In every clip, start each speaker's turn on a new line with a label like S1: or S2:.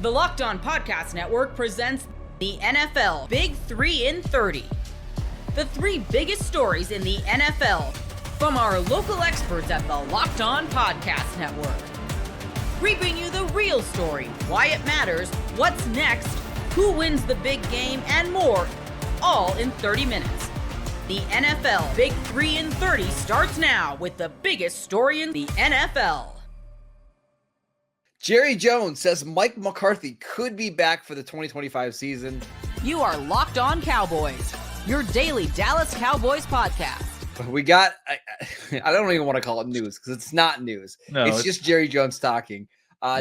S1: The Locked On Podcast Network presents the NFL Big 3 in 30. The three biggest stories in the NFL from our local experts at the Locked On Podcast Network. We bring you the real story, why it matters, what's next, who wins the big game, and more, all in 30 minutes. The NFL Big 3 in 30 starts now with the biggest story in the NFL.
S2: Jerry Jones says Mike McCarthy could be back for the 2025 season.
S1: You are Locked On Cowboys, your daily Dallas Cowboys podcast.
S2: We got, I don't even want to call it news because it's not news.
S3: No,
S2: it's just Jerry Jones talking.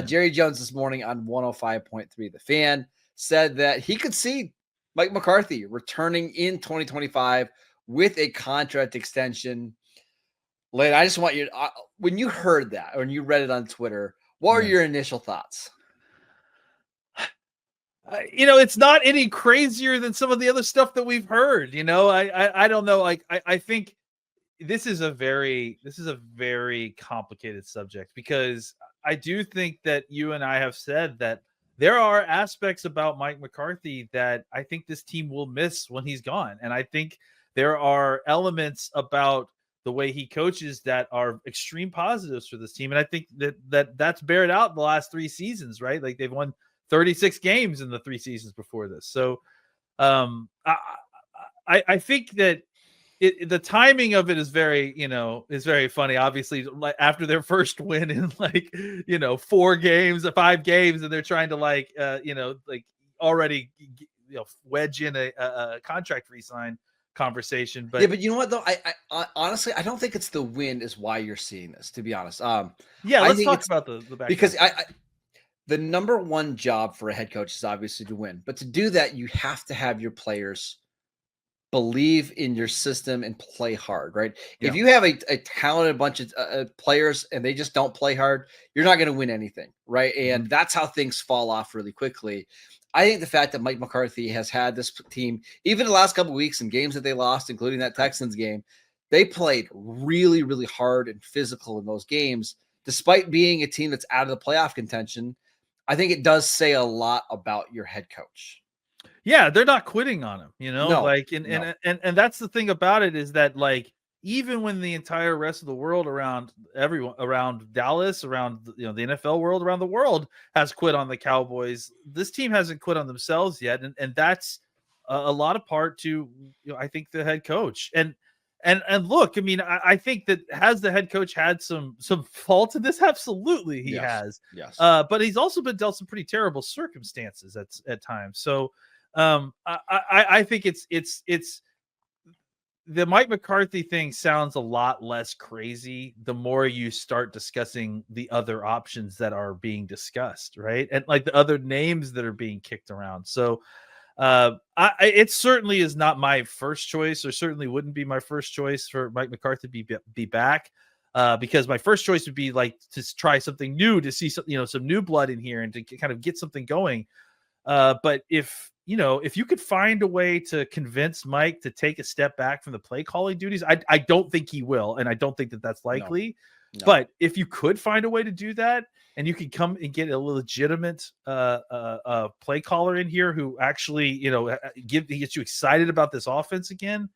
S2: Jerry Jones this morning on 105.3 The Fan said that he could see Mike McCarthy returning in 2025 with a contract extension. Lane, I just want you, when you heard that, or when you read it on Twitter, what are your initial thoughts?
S3: It's not any crazier than some of the other stuff that we've heard. I don't know. I think this is a very complicated subject, because I do think that you and I have said that there are aspects about Mike McCarthy that I think this team will miss when he's gone. And I think there are elements about the way he coaches that are extreme positives for this team. And I think that's bared out in the last 3 seasons, right? Like, they've won 36 games in the 3 seasons before this. So I think that the timing of it is very funny. Obviously, like, after their first win in 5 games, and they're trying to already wedge in a contract re-sign conversation. But
S2: you know what though, I honestly, I don't think it's the win is why you're seeing this, to be honest.
S3: Let's talk about the back,
S2: because the number one job for a head coach is obviously to win, but to do that you have to have your players believe in your system and play hard, right? If you have a talented bunch of players and they just don't play hard, you're not going to win anything, right? And that's how things fall off really quickly. I think the fact that Mike McCarthy has had this team, even the last couple of weeks and games that they lost, including that Texans game, they played really, really hard and physical in those games, despite being a team that's out of the playoff contention. I think it does say a lot about your head coach.
S3: Yeah, they're not quitting on him,
S2: No.
S3: And that's the thing about it, is that, like, even when the entire rest of the world around Dallas, around the NFL world, around the world has quit on the Cowboys, this team hasn't quit on themselves yet, and that's a lot of part to I think the head coach. And look, I mean, I think that, has the head coach had some fault in this? Absolutely, he has.
S2: Yes.
S3: But he's also been dealt some pretty terrible circumstances at times. So I think it's the Mike McCarthy thing sounds a lot less crazy the more you start discussing the other options that are being discussed, right? And like the other names that are being kicked around. So it certainly is not my first choice, or certainly wouldn't be my first choice for Mike McCarthy to be back, because my first choice would be like to try something new, to see some new blood in here and to kind of get something going. But if you could find a way to convince Mike to take a step back from the play calling duties, I don't think he will, and I don't think that that's likely. No. But if you could find a way to do that, and you could come and get a legitimate play caller in here who actually gets you excited about this offense again,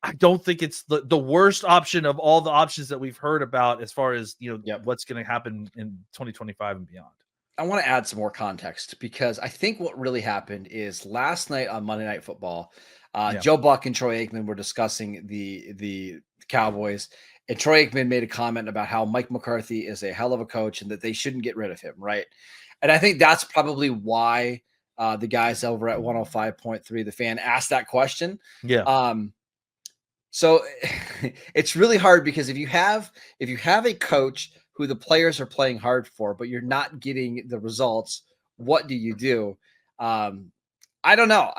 S3: I don't think it's the worst option of all the options that we've heard about as far as what's going to happen in 2025 and beyond.
S2: I want to add some more context, because I think what really happened is last night on Monday Night Football, Joe Buck and Troy Aikman were discussing the Cowboys, and Troy Aikman made a comment about how Mike McCarthy is a hell of a coach and that they shouldn't get rid of him, right? And I think that's probably why the guys over at 105.3 The Fan asked that question.
S3: Yeah.
S2: So it's really hard, because if you have a coach who the players are playing hard for, but you're not getting the results, what do you do? I don't know.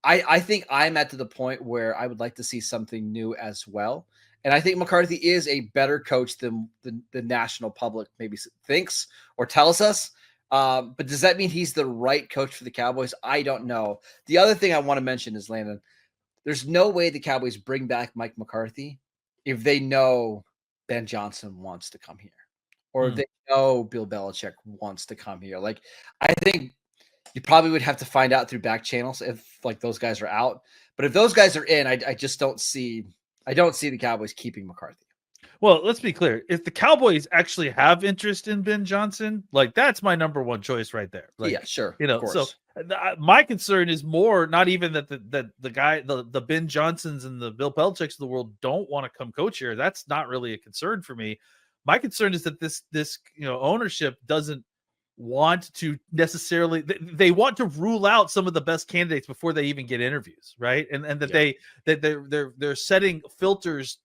S2: I think I'm at the point where I would like to see something new as well. And I think McCarthy is a better coach than the national public maybe thinks or tells us. But does that mean he's the right coach for the Cowboys? I don't know. The other thing I want to mention is, Landon, there's no way the Cowboys bring back Mike McCarthy if they know Ben Johnson wants to come here. or they know Bill Belichick wants to come here. Like, I think you probably would have to find out through back channels if like those guys are out. But if those guys are in, I just don't see the Cowboys keeping McCarthy.
S3: Well, let's be clear. If the Cowboys actually have interest in Ben Johnson, like that's my number one choice right there. Like,
S2: yeah, sure.
S3: Of
S2: course.
S3: So my concern is more not even that the guy, the Ben Johnsons and the Bill Belichick's of the world don't want to come coach here. That's not really a concern for me. My concern is that this ownership doesn't want to necessarily, they want to rule out some of the best candidates before they even get interviews, right? And that they're setting filters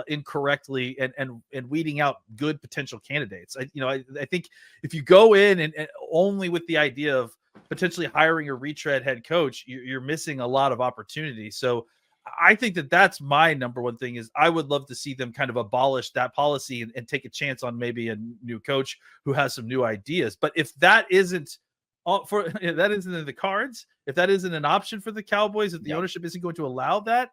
S3: incorrectly and weeding out good potential candidates. I think if you go in and only with the idea of potentially hiring a retread head coach, you're missing a lot of opportunity. So I think that's my number one thing is I would love to see them kind of abolish that policy and take a chance on maybe a new coach who has some new ideas. But if that isn't if that isn't in the cards, if that isn't an option for the Cowboys, if the ownership isn't going to allow that,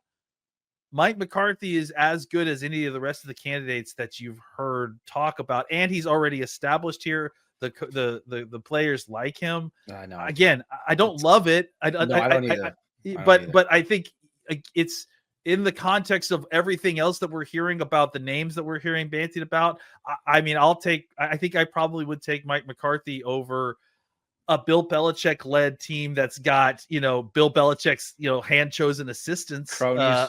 S3: Mike McCarthy is as good as any of the rest of the candidates that you've heard talk about, and he's already established here. The players like him.
S2: I know.
S3: Again, I don't love it. I don't either. But I think it's in the context of everything else that we're hearing about, the names that we're hearing bantied about. I think I probably would take Mike McCarthy over a Bill Belichick led team that's got, Bill Belichick's, hand chosen assistants,
S2: cronies,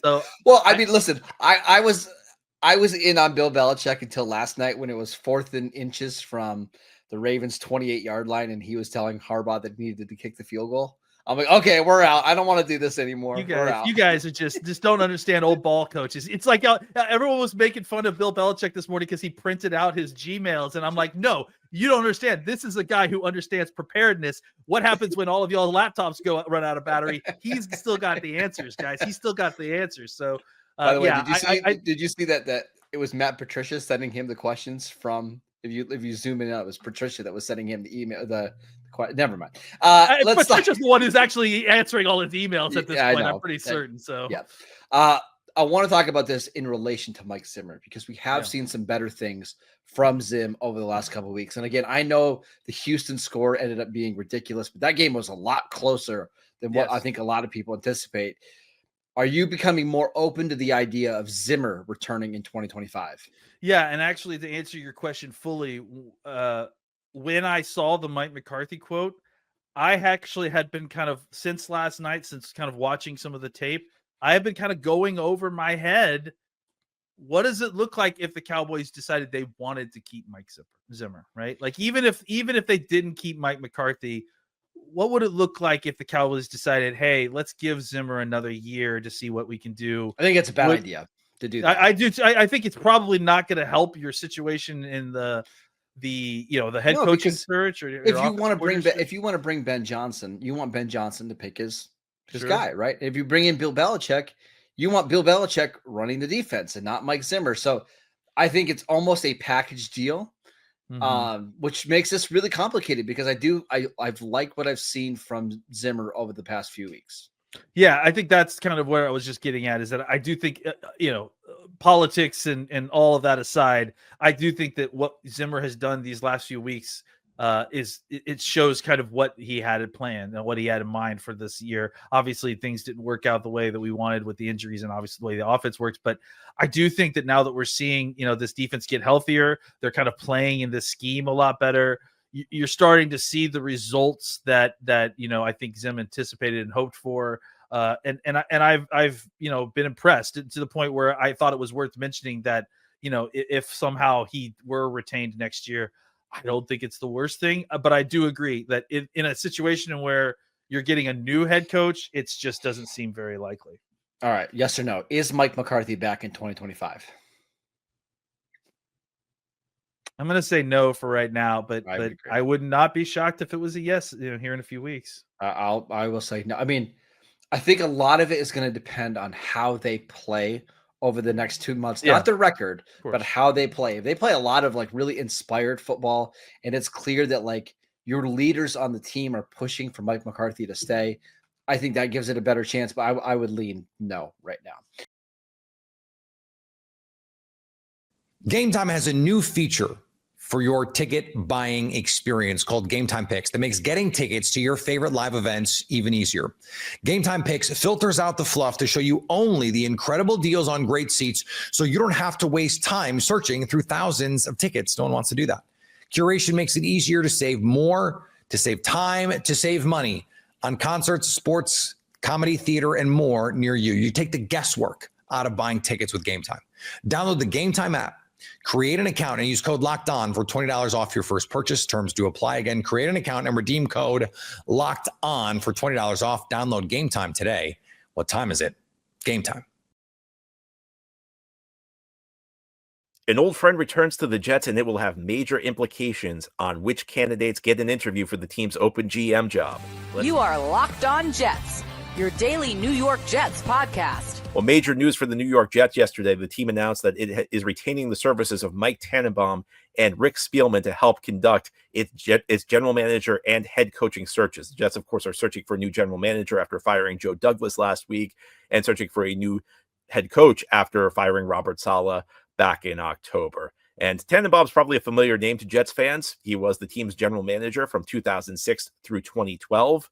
S3: so,
S2: well, I mean, listen, I was in on Bill Belichick until last night when it was 4th and inches from the Ravens 28-yard line. And he was telling Harbaugh that he needed to kick the field goal. I'm like, okay, we're out. I don't want to do this anymore.
S3: You guys are just don't understand old ball coaches. It's like everyone was making fun of Bill Belichick this morning because he printed out his Gmails. And I'm like, no, you don't understand. This is a guy who understands preparedness. What happens when all of y'all laptops run out of battery? He's still got the answers, guys. He's still got the answers. So,
S2: by the way, did you see that it was Matt Patricia sending him the questions from, if you zoom in, it was Patricia that was sending him the email, never mind.
S3: Patricia's the one who's actually answering all his emails at this point. I'm pretty certain. So
S2: yeah. I want to talk about this in relation to Mike Zimmer because we have seen some better things from Zim over the last couple of weeks. And again, I know the Houston score ended up being ridiculous, but that game was a lot closer than what I think a lot of people anticipate. Are you becoming more open to the idea of Zimmer returning in 2025?
S3: Yeah, and actually, to answer your question fully, when I saw the Mike McCarthy quote, I actually had been kind of, since last night, since kind of watching some of the tape, I have been kind of going over my head, what does it look like if the Cowboys decided they wanted to keep Mike Zimmer, right? Like even if they didn't keep Mike McCarthy, what would it look like if the Cowboys decided, hey, let's give Zimmer another year to see what we can do?
S2: I think it's a bad idea to do that.
S3: I do. I think it's probably not going to help your situation in the head coaching search. Or
S2: if you want to bring Ben Johnson, you want Ben Johnson to pick his guy, right? If you bring in Bill Belichick, you want Bill Belichick running the defense and not Mike Zimmer. So I think it's almost a package deal. Which makes this really complicated because I've liked what I've seen from Zimmer over the past few weeks.
S3: Yeah, I think that's kind of where I was just getting at, is that I do think, politics and all of that aside, I do think that what Zimmer has done these last few weeks it shows kind of what he had planned and what he had in mind for this year. Obviously, things didn't work out the way that we wanted with the injuries and obviously the way the offense works. But I do think that now that we're seeing, this defense get healthier, they're kind of playing in this scheme a lot better. You're starting to see the results that I think Zim anticipated and hoped for. And I've been impressed to the point where I thought it was worth mentioning that, if somehow he were retained next year, I don't think it's the worst thing, but I do agree that in a situation where you're getting a new head coach, it just doesn't seem very likely.
S2: All right. Yes or no? Is Mike McCarthy back in 2025?
S3: I'm going to say no for right now, but I would not be shocked if it was a yes, here in a few weeks.
S2: I will say no. I mean, I think a lot of it is going to depend on how they play over the next 2 months, not the record, but how they play. If they play a lot of really inspired football and it's clear that your leaders on the team are pushing for Mike McCarthy to stay, I think that gives it a better chance, but I would lean no right now.
S4: Game Time has a new feature for your ticket buying experience called Game Time Picks that makes getting tickets to your favorite live events even easier. Game Time Picks filters out the fluff to show you only the incredible deals on great seats, so you don't have to waste time searching through thousands of tickets. No one wants to do that. Curation makes it easier to save more, to save time, to save money on concerts, sports, comedy, theater, and more near you. You take the guesswork out of buying tickets with Game Time. Download the Game Time app, create an account, and use code Locked On for $20 off your first purchase. Terms do apply. Again, create an account and redeem code Locked On for $20 off. Download Game Time today. What time is it? Game Time.
S5: An old friend returns to the Jets, and it will have major implications on which candidates get an interview for the team's open GM job.
S1: You are Locked On Jets, your daily New York Jets podcast.
S5: Well, major news for the New York Jets yesterday. The team announced that it is retaining the services of Mike Tannenbaum and Rick Spielman to help conduct its general manager and head coaching searches. The Jets, of course, are searching for a new general manager after firing Joe Douglas last week and searching for a new head coach after firing Robert Saleh back in October. And Tannenbaum's probably a familiar name to Jets fans. He was the team's general manager from 2006 through 2012.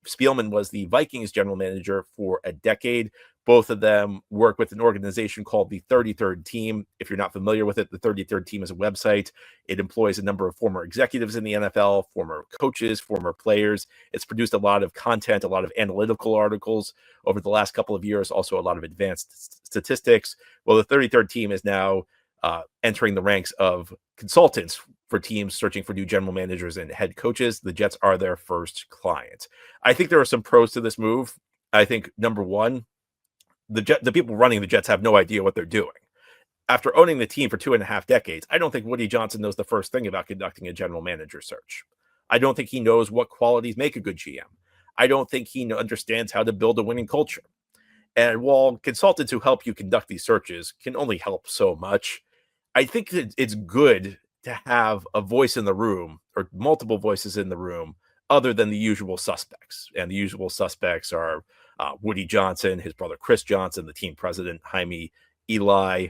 S5: Spielman was the Vikings general manager for a decade. Both of them work with an organization called the 33rd Team. If you're not familiar with it, the 33rd Team is a website. It employs a number of former executives in the NFL, former coaches, former players. It's produced a lot of content, a lot of analytical articles over the last couple of years, also a lot of advanced statistics. Well, the 33rd Team is now entering the ranks of consultants for teams searching for new general managers and head coaches. The Jets are their first client. I think there are some pros to this move. I think, number one, the people running the Jets have no idea what they're doing. After owning the team for 2.5 decades, I don't think Woody Johnson knows the first thing about conducting a general manager search. I don't think he knows what qualities make a good GM. I don't think he understands how to build a winning culture. And while consultants who help you conduct these searches can only help so much, I think that it's good to have a voice in the room or multiple voices in the room other than the usual suspects. And the usual suspects are Woody Johnson, his brother Chris Johnson, the team president Jaime Eli,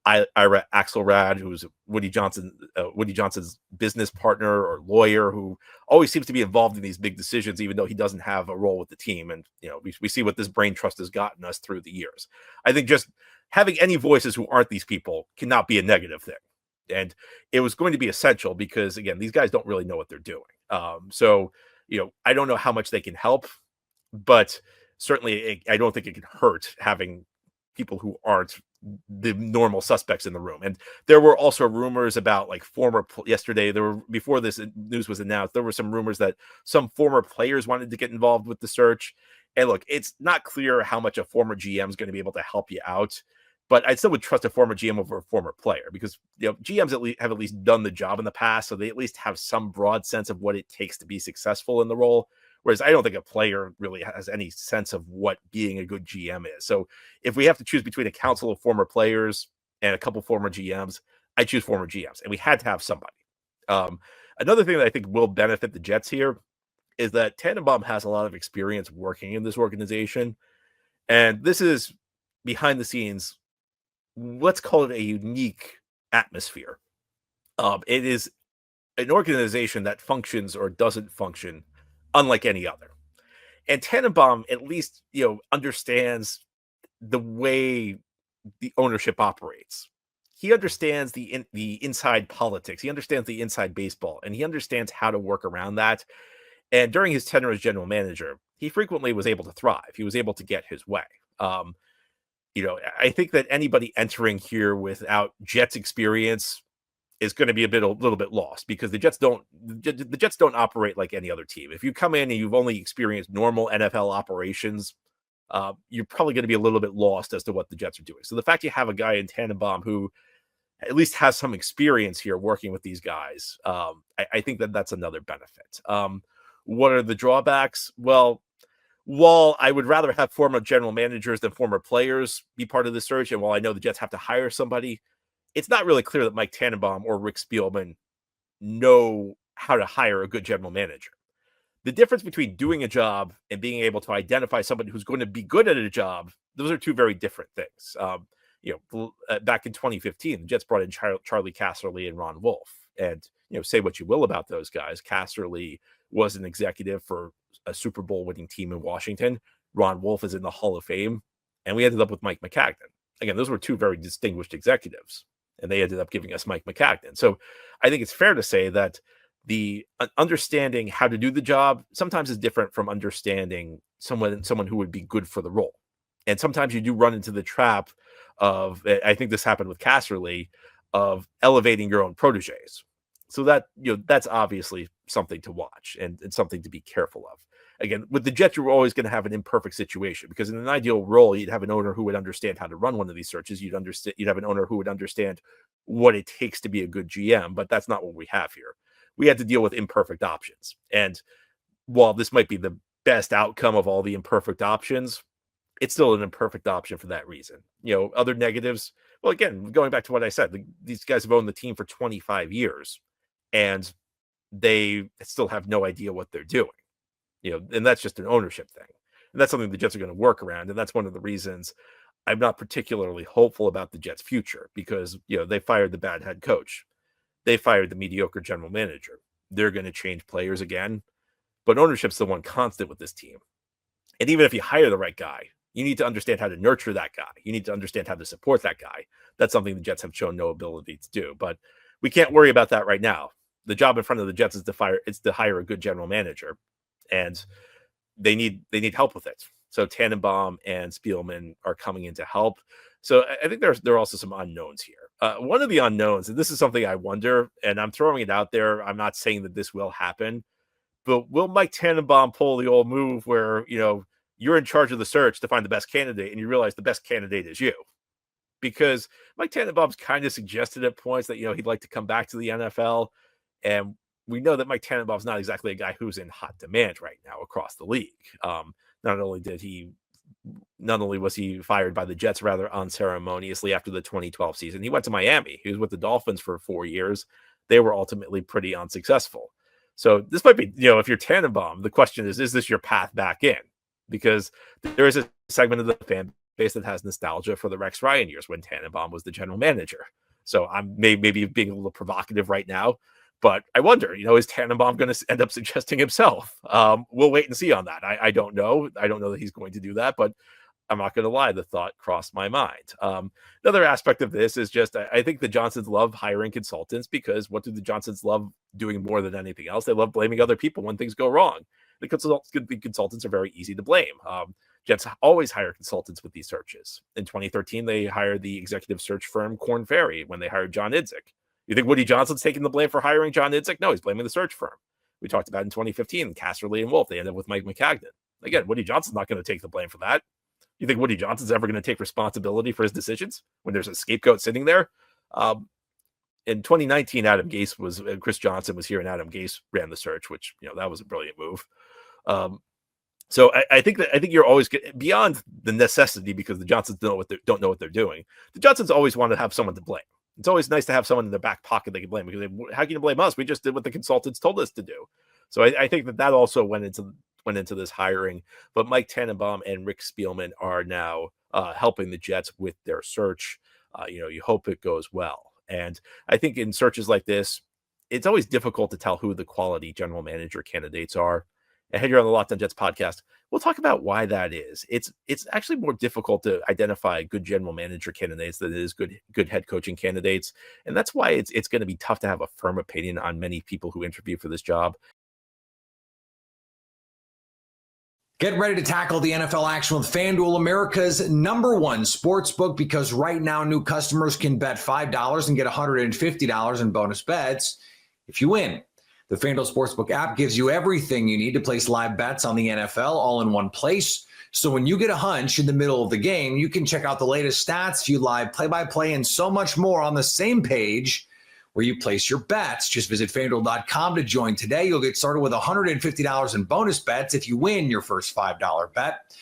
S5: Ira Axelrad, who's Woody Johnson's business partner or lawyer, who always seems to be involved in these big decisions, even though he doesn't have a role with the team. And we see what this brain trust has gotten us through the years. I think just having any voices who aren't these people cannot be a negative thing. And it was going to be essential because, again, these guys don't really know what they're doing. So I don't know how much they can help, but certainly I don't think it can hurt having people who aren't the normal suspects in the room. And there were also rumors about yesterday, before this news was announced, there were some rumors that some former players wanted to get involved with the search. And look, it's not clear how much a former GM is going to be able to help you out, but I still would trust a former GM over a former player because GMs have at least done the job in the past, so they at least have some broad sense of what it takes to be successful in the role. Whereas I don't think a player really has any sense of what being a good GM is. So if we have to choose between a council of former players and a couple former GMs, I choose former GMs, and we had to have somebody. Another thing that I think will benefit the Jets here is that Tannenbaum has a lot of experience working in this organization, and this is behind the scenes. Let's call it a unique atmosphere. It is an organization that functions or doesn't function unlike any other. And Tannenbaum at least, understands the way the ownership operates. He understands the inside politics. He understands the inside baseball, and he understands how to work around that. And during his tenure as general manager, he frequently was able to thrive. He was able to get his way. I think that anybody entering here without Jets experience is going to be a little bit lost because the Jets don't operate like any other team. If you come in and you've only experienced normal NFL operations, you're probably going to be a little bit lost as to what the Jets are doing. So the fact you have a guy in Tannenbaum who at least has some experience here working with these guys, I think that's another benefit. What are the drawbacks? Well, while I would rather have former general managers than former players be part of the search, and while I know the Jets have to hire somebody, it's not really clear that Mike Tannenbaum or Rick Spielman know how to hire a good general manager. The difference between doing a job and being able to identify somebody who's going to be good at a job, those are two very different things. back in 2015, the Jets brought in Charlie Casserly and Ron Wolf. And, say what you will about those guys. Casserly was an executive for a Super Bowl winning team in Washington. Ron Wolf is in the Hall of Fame. And we ended up with Mike McCagnon. Again, those were two very distinguished executives. And they ended up giving us Mike McCagnon. So I think it's fair to say that the understanding how to do the job sometimes is different from understanding someone who would be good for the role. And sometimes you do run into the trap of, I think this happened with Casserly, of elevating your own proteges. So that, that's obviously something to watch and something to be careful of. Again, with the Jets, you're always going to have an imperfect situation, because in an ideal role, you'd have an owner who would understand how to run one of these searches. You'd have an owner who would understand what it takes to be a good GM, but that's not what we have here. We had to deal with imperfect options. And while this might be the best outcome of all the imperfect options, it's still an imperfect option for that reason. Other negatives, well, again, going back to what I said, these guys have owned the team for 25 years and they still have no idea what they're doing. And that's just an ownership thing. And that's something the Jets are going to work around. And that's one of the reasons I'm not particularly hopeful about the Jets' future, because, they fired the bad head coach. They fired the mediocre general manager. They're going to change players again, but ownership's the one constant with this team. And even if you hire the right guy, you need to understand how to nurture that guy. You need to understand how to support that guy. That's something the Jets have shown no ability to do, but we can't worry about that right now. The job in front of the Jets is to hire a good general manager, and they need help with it. So Tannenbaum and Spielman are coming in to help. So I think there are also some unknowns here. One of the unknowns, and this is something I wonder, and I'm throwing it out there, I'm not saying that this will happen, but will Mike Tannenbaum pull the old move where, you're in charge of the search to find the best candidate and you realize the best candidate is you? Because Mike Tannenbaum's kind of suggested at points that, he'd like to come back to the NFL. And we know that Mike Tannenbaum's not exactly a guy who's in hot demand right now across the league. Not only was he fired by the Jets rather unceremoniously after the 2012 season, he went to Miami. He was with the Dolphins for 4 years. They were ultimately pretty unsuccessful. So this might be, if you're Tannenbaum, the question is this your path back in? Because there is a segment of the fan base that has nostalgia for the Rex Ryan years when Tannenbaum was the general manager. So I'm maybe being a little provocative right now, but I wonder, is Tannenbaum going to end up suggesting himself? We'll wait and see on that. I don't know. I don't know that he's going to do that, but I'm not going to lie. The thought crossed my mind. Another aspect of this is just, I think the Johnsons love hiring consultants, because what do the Johnsons love doing more than anything else? They love blaming other people when things go wrong. The consultants are very easy to blame. Jets always hire consultants with these searches. In 2013, they hired the executive search firm Korn Ferry when they hired John Idzik. You think Woody Johnson's taking the blame for hiring John Idzik? No, he's blaming the search firm. We talked about in 2015, Casserly and Wolf. They ended up with Mike McCagnon. Again, Woody Johnson's not going to take the blame for that. You think Woody Johnson's ever going to take responsibility for his decisions when there's a scapegoat sitting there? In 2019, Chris Johnson was here, and Adam Gase ran the search, which, that was a brilliant move. So I think you're always beyond the necessity, because the Johnsons don't know what they're doing. The Johnsons always want to have someone to blame. It's always nice to have someone in their back pocket they can blame, because how can you blame us? We just did what the consultants told us to do. So I think that also went into this hiring. But Mike Tannenbaum and Rick Spielman are now helping the Jets with their search. You hope it goes well. And I think in searches like this, it's always difficult to tell who the quality general manager candidates are. And here on the Locked On Jets podcast, we'll talk about why that is. It's actually more difficult to identify good general manager candidates than it is good head coaching candidates. And that's why it's going to be tough to have a firm opinion on many people who interview for this job.
S4: Get ready to tackle the NFL action with FanDuel, America's #1 sportsbook, because right now new customers can bet $5 and get $150 in bonus bets if you win. The FanDuel Sportsbook app gives you everything you need to place live bets on the NFL all in one place. So when you get a hunch in the middle of the game, you can check out the latest stats, view live play-by-play, and so much more on the same page where you place your bets. Just visit FanDuel.com to join today. You'll get started with $150 in bonus bets if you win your first $5 bet.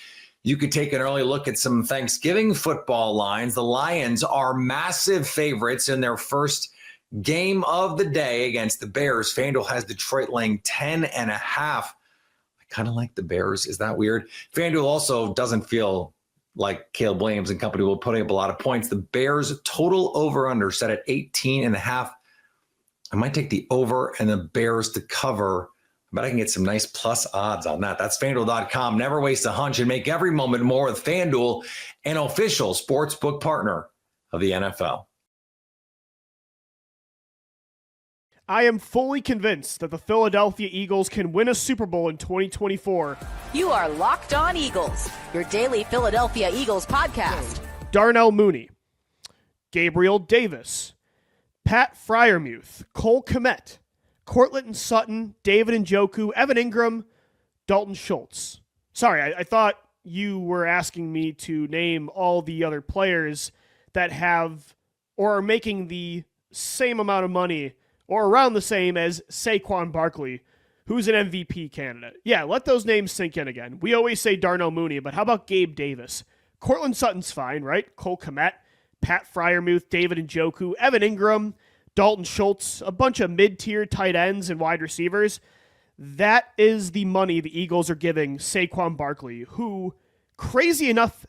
S4: You could take an early look at some Thanksgiving football lines. The Lions are massive favorites in their first game of the day against the Bears. FanDuel has Detroit laying 10.5. I kind of like the Bears. Is that weird? FanDuel also doesn't feel like Caleb Williams and company will put up a lot of points. The Bears total over-under set at 18.5. I might take the over and the Bears to cover. I bet I can get some nice plus odds on that. That's FanDuel.com. Never waste a hunch and make every moment more with FanDuel, an official sportsbook partner of the NFL.
S6: I am fully convinced that the Philadelphia Eagles can win a Super Bowl in 2024.
S1: You are Locked On Eagles, your daily Philadelphia Eagles podcast.
S6: Darnell Mooney, Gabriel Davis, Pat Freiermuth, Cole Kmet, Courtland Sutton, David Njoku, Evan Ingram, Dalton Schultz. Sorry, I thought you were asking me to name all the other players that have or are making the same amount of money or around the same as Saquon Barkley, who's an MVP candidate. Yeah, let those names sink in again. We always say Darnell Mooney, but how about Gabe Davis? Courtland Sutton's fine, right? Cole Kmet, Pat Freiermuth, David Njoku, Evan Ingram, Dalton Schultz, a bunch of mid-tier tight ends and wide receivers. That is the money the Eagles are giving Saquon Barkley, who, crazy enough,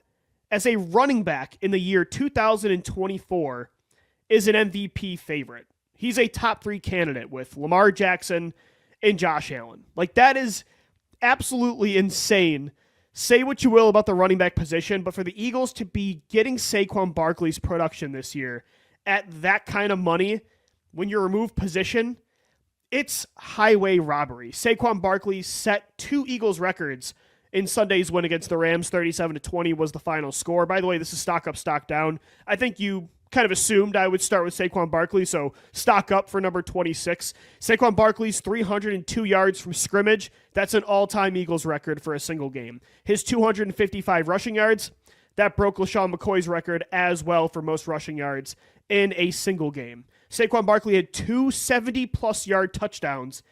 S6: as a running back in the year 2024, is an MVP favorite. He's a top 3 candidate with Lamar Jackson and Josh Allen. Like, that is absolutely insane. Say what you will about the running back position, but for the Eagles to be getting Saquon Barkley's production this year at that kind of money, when you remove position, it's highway robbery. Saquon Barkley set 2 Eagles records in Sunday's win against the Rams. 37-20 was the final score. By the way, this is stock up, stock down. I think you kind of assumed I would start with Saquon Barkley, so stock up for number 26. Saquon Barkley's 302 yards from scrimmage. That's an all-time Eagles record for a single game. His 255 rushing yards, that broke LaShawn McCoy's record as well for most rushing yards in a single game. Saquon Barkley had 2 70-plus yard touchdowns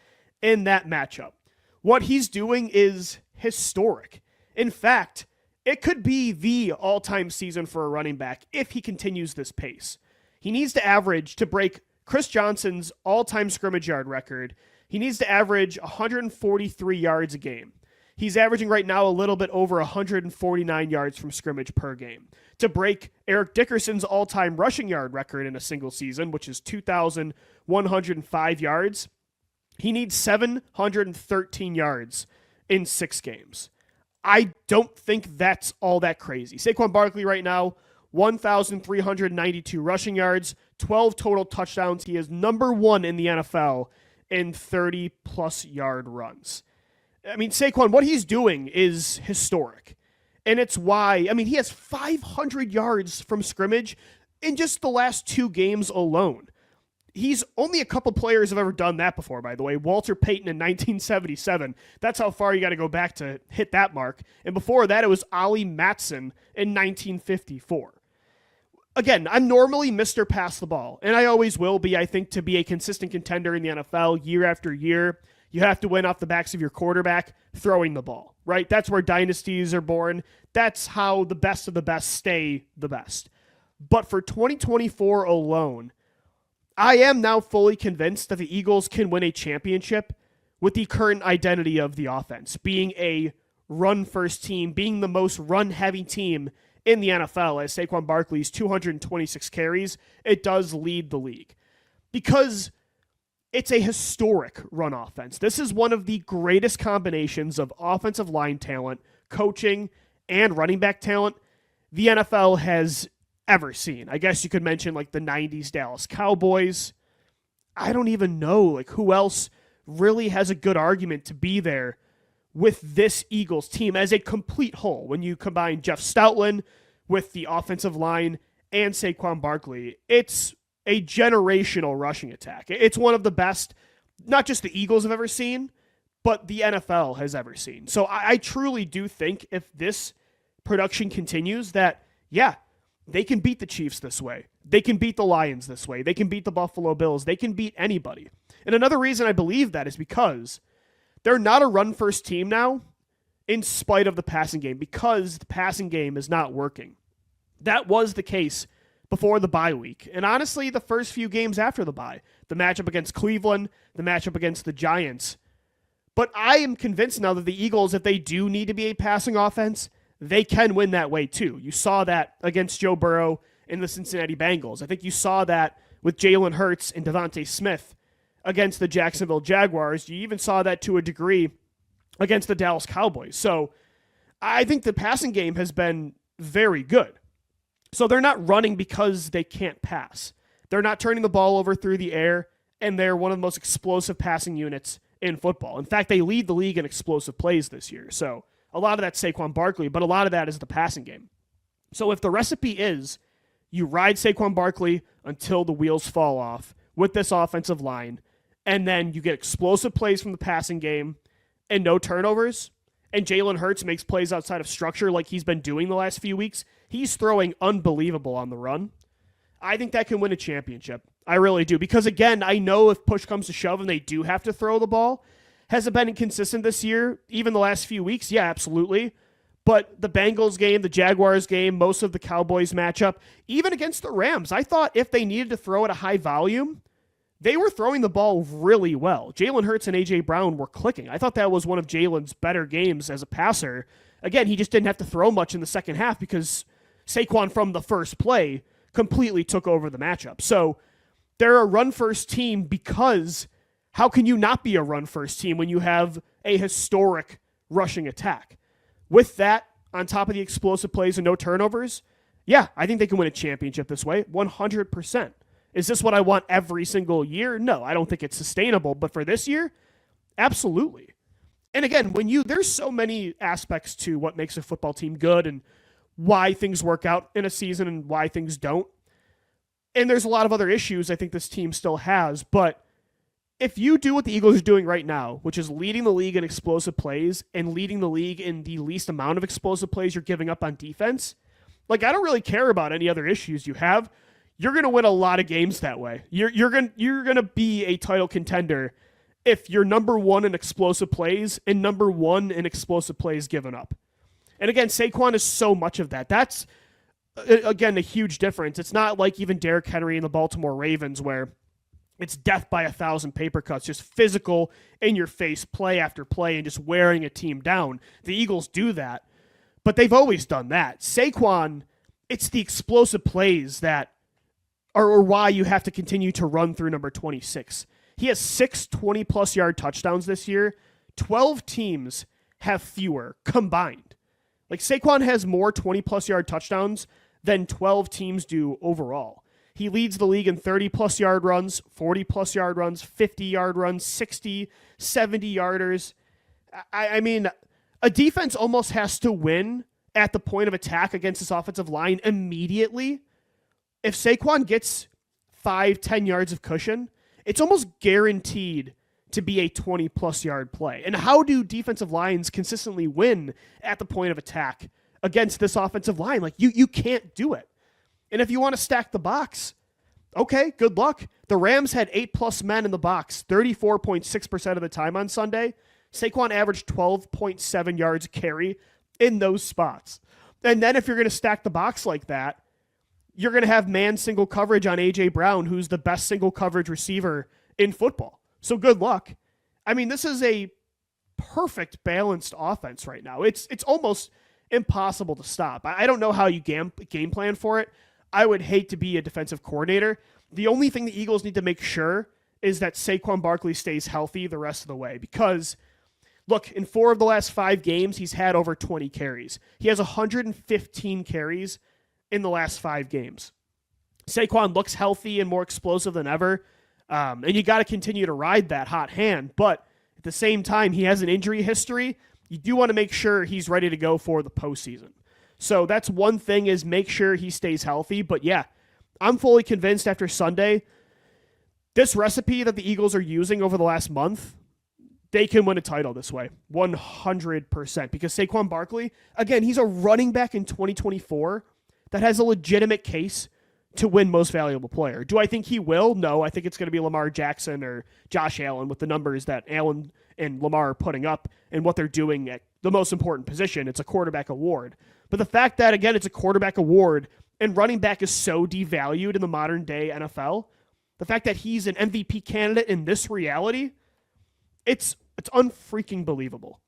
S6: in that matchup. What he's doing is historic. In fact, it could be the all-time season for a running back if he continues this pace. He needs to average, to break Chris Johnson's all-time scrimmage yard record, he needs to average 143 yards a game. He's averaging right now a little bit over 149 yards from scrimmage per game. To break Eric Dickerson's all-time rushing yard record in a single season, which is 2,105 yards, he needs 713 yards in 6 games. I don't think that's all that crazy. Saquon Barkley right now, 1,392 rushing yards, 12 total touchdowns. He is number 1 in the NFL in 30-plus yard runs. I mean, Saquon, what he's doing is historic. And it's why, I mean, he has 500 yards from scrimmage in just the last 2 games alone. He's only a couple players have ever done that before, by the way. Walter Payton in 1977. That's how far you got to go back to hit that mark. And before that, it was Ollie Matson in 1954. Again, I'm normally Mr. Pass the Ball, and I always will be, I think, to be a consistent contender in the NFL year after year. You have to win off the backs of your quarterback throwing the ball, right? That's where dynasties are born. That's how the best of the best stay the best. But for 2024 alone, I am now fully convinced that the Eagles can win a championship with the current identity of the offense, being a run-first team, being the most run-heavy team in the NFL, as Saquon Barkley's 226 carries, it does lead the league. Because it's a historic run offense. This is one of the greatest combinations of offensive line talent, coaching, and running back talent the NFL has ever seen. I guess you could mention like the 90s Dallas Cowboys. I don't even know like who else really has a good argument to be there with this Eagles team as a complete whole. When you combine Jeff Stoutland with the offensive line and Saquon Barkley, it's a generational rushing attack. It's one of the best, not just the Eagles have ever seen, but the NFL has ever seen. So I truly do think if this production continues that, yeah, they can beat the Chiefs this way. They can beat the Lions this way. They can beat the Buffalo Bills. They can beat anybody. And another reason I believe that is because they're not a run-first team now in spite of the passing game, because the passing game is not working. That was the case before the bye week. And honestly, the first few games after the bye, the matchup against Cleveland, the matchup against the Giants. But I am convinced now that the Eagles, if they do need to be a passing offense, they can win that way too. You saw that against Joe Burrow in the Cincinnati Bengals. I think you saw that with Jalen Hurts and Devontae Smith against the Jacksonville Jaguars. You even saw that to a degree against the Dallas Cowboys. So I think the passing game has been very good. So they're not running because they can't pass. They're not turning the ball over through the air, and they're one of the most explosive passing units in football. In fact, they lead the league in explosive plays this year. So a lot of that's Saquon Barkley, but a lot of that is the passing game. So if the recipe is you ride Saquon Barkley until the wheels fall off with this offensive line, and then you get explosive plays from the passing game and no turnovers, and Jalen Hurts makes plays outside of structure like he's been doing the last few weeks, he's throwing unbelievable on the run. I think that can win a championship. I really do. Because, again, I know if push comes to shove and they do have to throw the ball, has it been inconsistent this year? Even the last few weeks? Yeah, absolutely. But the Bengals game, the Jaguars game, most of the Cowboys matchup, even against the Rams, I thought if they needed to throw at a high volume, they were throwing the ball really well. Jalen Hurts and A.J. Brown were clicking. I thought that was one of Jalen's better games as a passer. Again, he just didn't have to throw much in the second half because Saquon from the first play completely took over the matchup. So they're a run-first team because how can you not be a run-first team when you have a historic rushing attack? With that, on top of the explosive plays and no turnovers, yeah, I think they can win a championship this way, 100%. Is this what I want every single year? No, I don't think it's sustainable. But for this year, absolutely. And again, there's so many aspects to what makes a football team good and why things work out in a season and why things don't. And there's a lot of other issues I think this team still has. But if you do what the Eagles are doing right now, which is leading the league in explosive plays and leading the league in the least amount of explosive plays you're giving up on defense, like I don't really care about any other issues you have. You're going to win a lot of games that way. You're going to be a title contender if you're number one in explosive plays and number one in explosive plays given up. And again, Saquon is so much of that. That's, again, a huge difference. It's not like even Derrick Henry and the Baltimore Ravens where it's death by 1,000 paper cuts, just physical, in-your-face play after play and just wearing a team down. The Eagles do that, but they've always done that. Saquon, it's the explosive plays that are why you have to continue to run through number 26. He has 6 20-plus yard touchdowns this year. 12 teams have fewer combined. Like Saquon has more 20-plus yard touchdowns than 12 teams do overall. He leads the league in 30-plus yard runs, 40-plus yard runs, 50-yard runs, 60, 70-yarders. I mean, a defense almost has to win at the point of attack against this offensive line immediately. If Saquon gets 5-10 yards of cushion, it's almost guaranteed to be a 20-plus yard play. And how do defensive lines consistently win at the point of attack against this offensive line? Like, you can't do it. And if you want to stack the box, okay, good luck. The Rams had 8-plus men in the box 34.6% of the time on Sunday. Saquon averaged 12.7 yards a carry in those spots. And then if you're going to stack the box like that, you're going to have man single coverage on A.J. Brown, who's the best single coverage receiver in football. So good luck. I mean, this is a perfect balanced offense right now. It's almost impossible to stop. I don't know how you game plan for it. I would hate to be a defensive coordinator. The only thing the Eagles need to make sure is that Saquon Barkley stays healthy the rest of the way. Because, look, in 4 of the last 5 games, he's had over 20 carries. He has 115 carries in the last 5 games. Saquon looks healthy and more explosive than ever. And you got to continue to ride that hot hand. But at the same time, he has an injury history. You do want to make sure he's ready to go for the postseason. So that's one thing, is make sure he stays healthy. But yeah, I'm fully convinced after Sunday, this recipe that the Eagles are using over the last month, they can win a title this way, 100%. Because Saquon Barkley, again, he's a running back in 2024 that has a legitimate case to win most valuable player. Do I think he will? No, I think it's going to be Lamar Jackson or Josh Allen with the numbers that Allen and Lamar are putting up and what they're doing at the most important position. It's a quarterback award. But the fact that, again, it's a quarterback award and running back is so devalued in the modern day NFL, the fact that he's an MVP candidate in this reality, it's unfreaking believable.